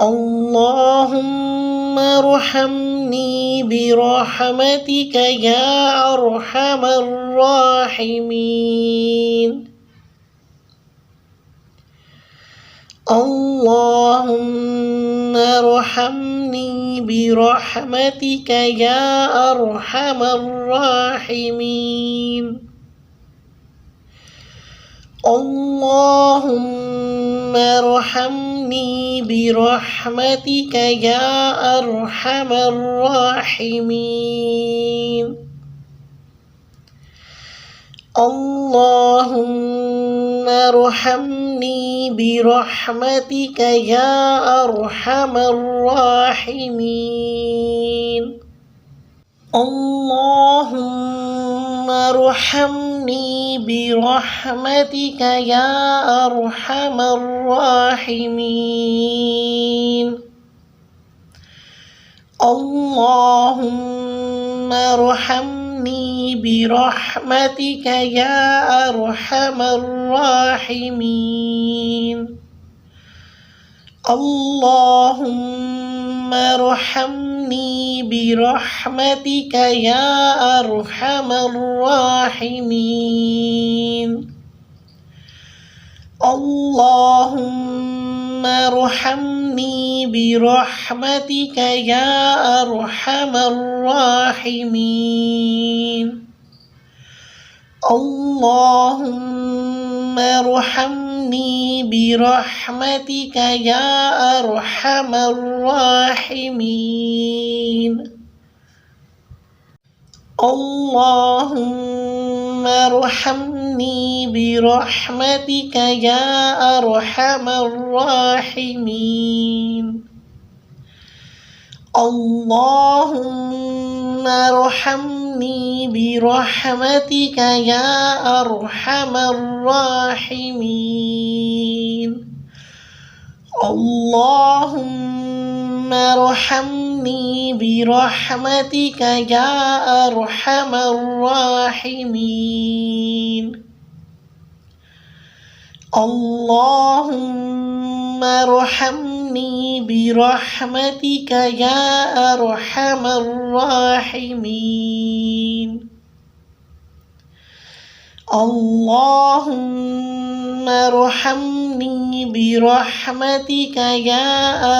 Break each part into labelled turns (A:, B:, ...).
A: اللهم ارحمني برحمتك يا أرحم الراحمين. اللهم ارحمني برحمتك يا أرحم الراحمين. اللهم ارحمني برحمتك يا أرحم الراحمين. اللهم ارحمني برحمتك يا أرحم الراحمين. اللهم ارحمني برحمتك يا أرحم الراحمين. اللهم ارحمني برحمتك يا أرحم الراحمين. اللهم ارحمني برحمتك يا أرحم الراحمين. اللهم ارحمني برحمتك يا أرحم الراحمين. اللهم ارحمني برحمتك يا أرحم الراحمين. اللهم ارحمني برحمتك يا أرحم الراحمين. اللهم ارحمني برحمتك يا أرحم الراحمين. اللهم ارحمني برحمتك يا أرحم الراحمين. اللهم ارحمني برحمتك يا أرحم الراحمين. اللهم ارحمني برحمتك يا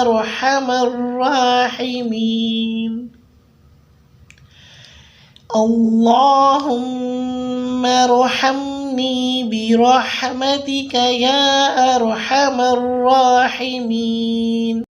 A: أرحم الراحمين. اللهم ارحمني برحمتك يا أرحم الراحمين.